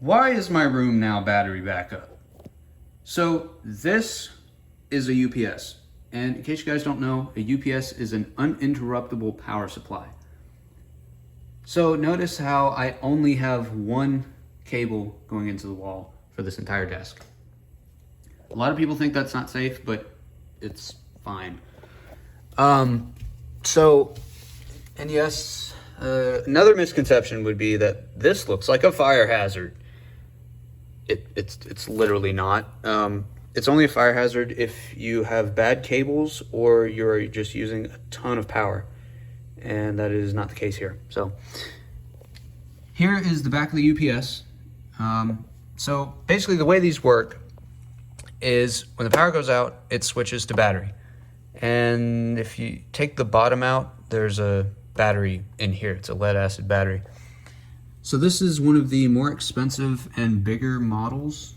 Why is my room now battery backup? So this is a UPS. And in case you guys don't know, a UPS is an uninterruptible power supply. So notice how I only have one cable going into the wall for this entire desk. A lot of people think that's not safe, but it's fine. And yes, another misconception would be that this looks like a fire hazard. It's literally not. It's only a fire hazard if you have bad cables or you're just using a ton of power, and that is not the case here. So here is the back of the UPS. So basically the way these work is when the power goes out, it switches to battery. And if you take the bottom out, there's a battery in here. It's a lead acid battery. So this is one of the more expensive and bigger models.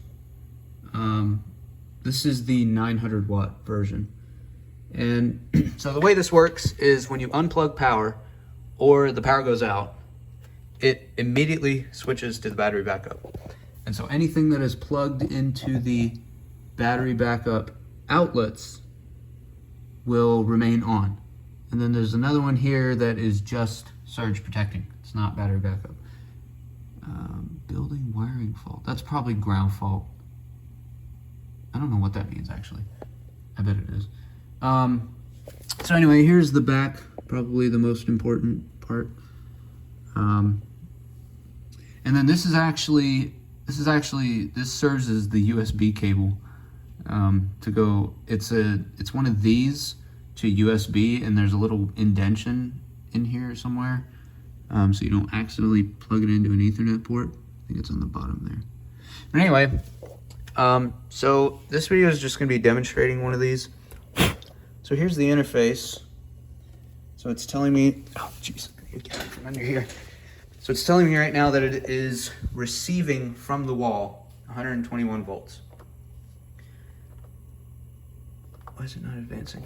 This is the 900 watt version. And so the way this works is when you unplug power or the power goes out, it immediately switches to the battery backup. And so anything that is plugged into the battery backup outlets will remain on. And then there's another one here that is just surge protecting. It's not battery backup. Building wiring fault. That's probably ground fault. I don't know what that means actually. I bet it is. So anyway, here's the back, probably the most important part. And then this serves as the USB cable to go. It's one of these to USB, and there's a little indentation in here somewhere, so you don't accidentally plug it into an Ethernet port. I think it's on the bottom there. But anyway, so this video is just going to be demonstrating one of these. So here's the interface. So it's telling me, oh jeez, get it from under here. So it's telling me right now that it is receiving from the wall 121 volts. Why is it not advancing?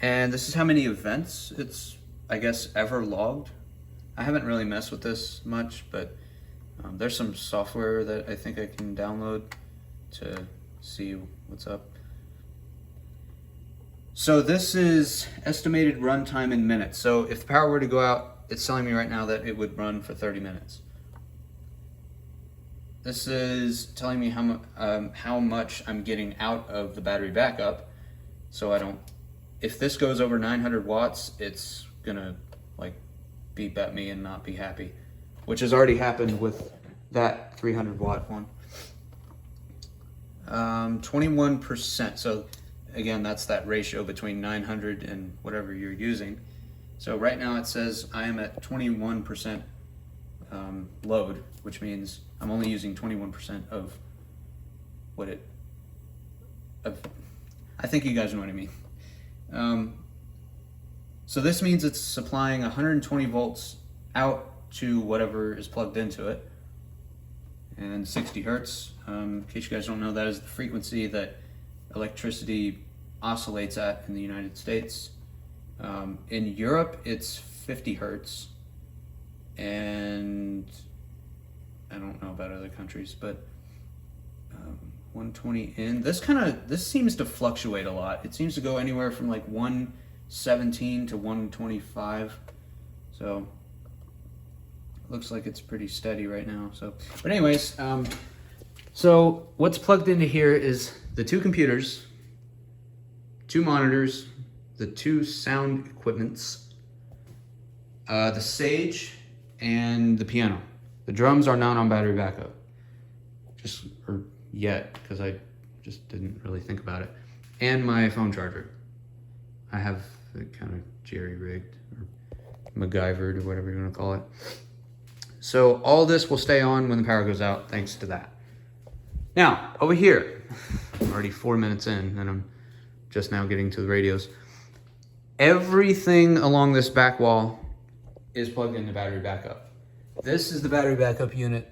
And this is how many events it's, I guess, ever logged. I haven't really messed with this much, but there's some software that I think I can download to see what's up. So this is estimated runtime in minutes. So if the power were to go out, it's telling me right now that it would run for 30 minutes. This is telling me how much I'm getting out of the battery backup. So if this goes over 900 watts, it's gonna like beep at me and not be happy, which has already happened with that 300 watt one. 21%. So again, that's that ratio between 900 and whatever you're using. So right now it says I am at 21% load, which means I'm only using 21% of what I think you guys know what I mean. So this means it's supplying 120 volts out to whatever is plugged into it, and 60 hertz. In case you guys don't know, that is the frequency that electricity oscillates at in the United States. In Europe, it's 50 hertz, and I don't know about other countries, but 120 in. This seems to fluctuate a lot. It seems to go anywhere from like 117 to 125. So looks like it's pretty steady right now. So, but anyways, so what's plugged into here is the two computers, two monitors, the two sound equipments, the Sage, and the piano. The drums are not on battery backup, or yet, because I just didn't really think about it. And my phone charger. I have it kind of jerry-rigged or MacGyvered or whatever you want to call it. So all this will stay on when the power goes out, thanks to that. Now, over here, I'm already 4 minutes in, and I'm just now getting to the radios. Everything along this back wall is plugged into battery backup. This is the battery backup unit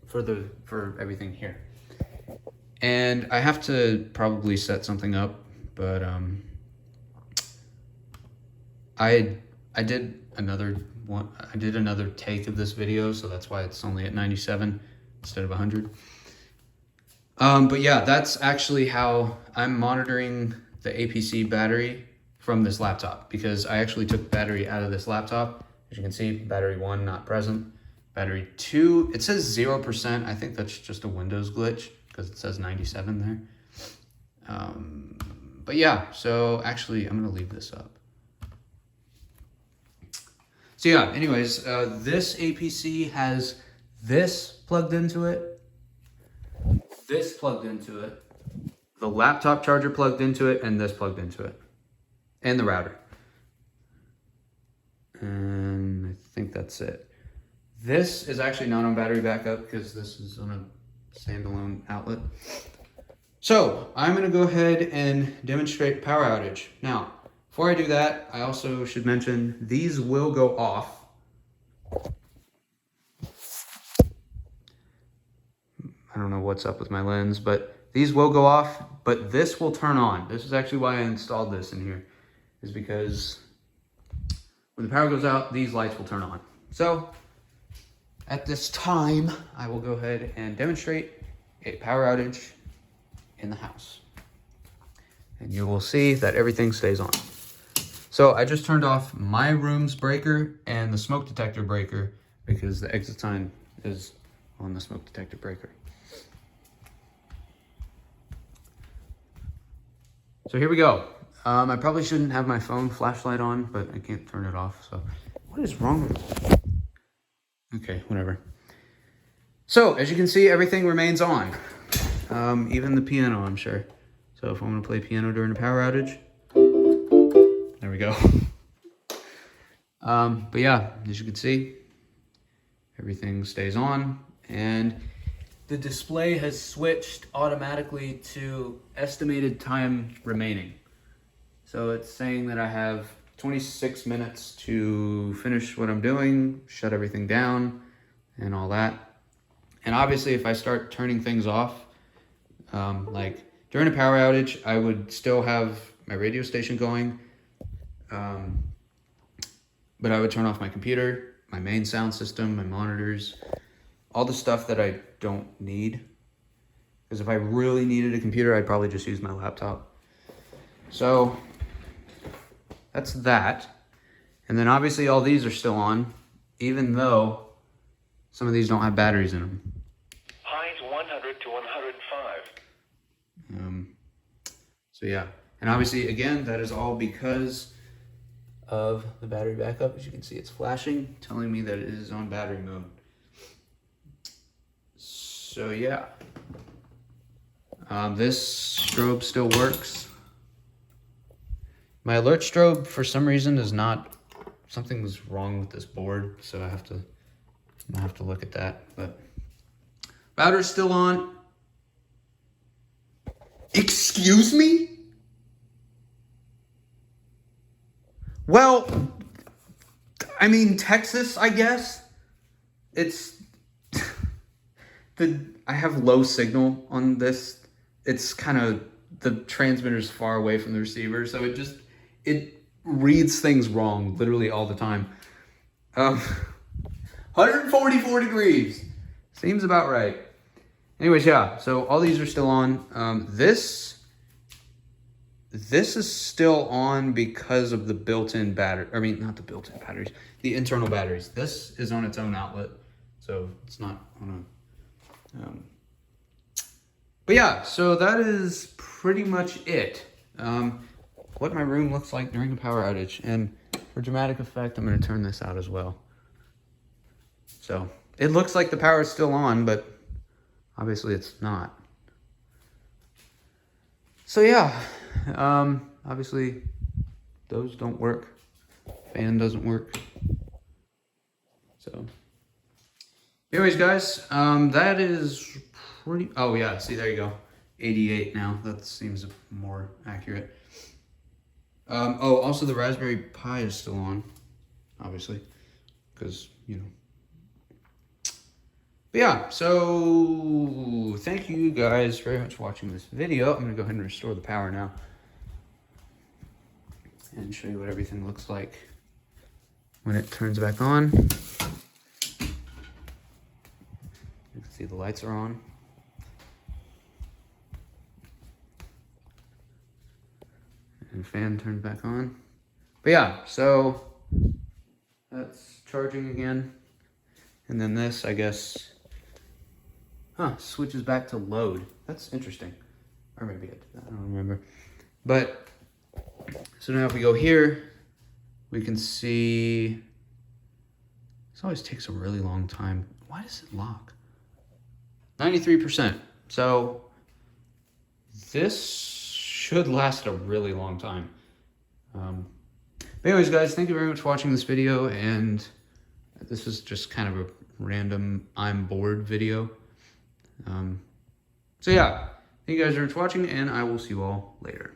for everything here. And I have to probably set something up, but I did another take of this video, so that's why it's only at 97. instead of 100. But yeah, that's actually how I'm monitoring the APC battery from this laptop, because I actually took battery out of this laptop. As you can see, battery 1 not present. Battery 2, it says 0%. I think that's just a Windows glitch because it says 97 there. But yeah, so actually I'm gonna leave this up. So yeah, anyways, this APC has this plugged into it, this plugged into it, the laptop charger plugged into it, and this plugged into it, and the router. And I think that's it. This is actually not on battery backup because this is on a standalone outlet. So I'm gonna go ahead and demonstrate power outage. Now, before I do that, I also should mention these will go off. I don't know what's up with my lens, but these will go off, but this will turn on. This is actually why I installed this in here, is because when the power goes out, these lights will turn on. So at this time, I will go ahead and demonstrate a power outage in the house. And you will see that everything stays on. So I just turned off my room's breaker and the smoke detector breaker because the exit sign is on the smoke detector breaker. So here we go. I probably shouldn't have my phone flashlight on, but I can't turn it off. So what is wrong with it? Okay, whatever. So as you can see, everything remains on. Even the piano, I'm sure. So if I want to play piano during a power outage, there we go. But yeah, as you can see, everything stays on, and the display has switched automatically to estimated time remaining. So it's saying that I have 26 minutes to finish what I'm doing, shut everything down, and all that. And obviously, if I start turning things off, like during a power outage, I would still have my radio station going, but I would turn off my computer, my main sound system, my monitors, all the stuff that I don't need. Because if I really needed a computer, I'd probably just use my laptop. So that's that. And then obviously all these are still on, even though some of these don't have batteries in them. Highs 100 to 105. So yeah, and obviously again, that is all because of the battery backup. As you can see, it's flashing, telling me that it is on battery mode. So yeah, this strobe still works. My alert strobe, for some reason, is not. Something was wrong with this board, so I have to look at that. But router's still on. Excuse me? Well, I mean, Texas, I guess. It's I have low signal on this. It's kind of, the transmitter's far away from the receiver, so it reads things wrong literally all the time. 144 degrees. Seems about right. Anyways, yeah, so all these are still on. This is still on because of the built-in battery. I mean, not the built-in batteries, the internal batteries. This is on its own outlet, so it's not on a... but yeah, so that is pretty much it. What my room looks like during a power outage. And for dramatic effect, I'm going to turn this out as well. So it looks like the power is still on, but obviously it's not. So yeah, obviously those don't work. Fan doesn't work. So anyways, guys, that is pretty... Oh yeah, see, there you go. 88 now. That seems more accurate. Oh, also the Raspberry Pi is still on, obviously, because, you know. But yeah, so thank you guys very much for watching this video. I'm going to go ahead and restore the power now and show you what everything looks like when it turns back on. You can see the lights are on. And fan turned back on. But yeah, so that's charging again. And then this, I guess, switches back to load. That's interesting. Or maybe it did that, I don't remember. But, so now if we go here, we can see, this always takes a really long time. Why does it lock? 93%. So, this should last a really long time. But anyways, guys, thank you very much for watching this video, and this is just kind of a random I'm bored video. So yeah, thank you guys very much for watching, and I will see you all later.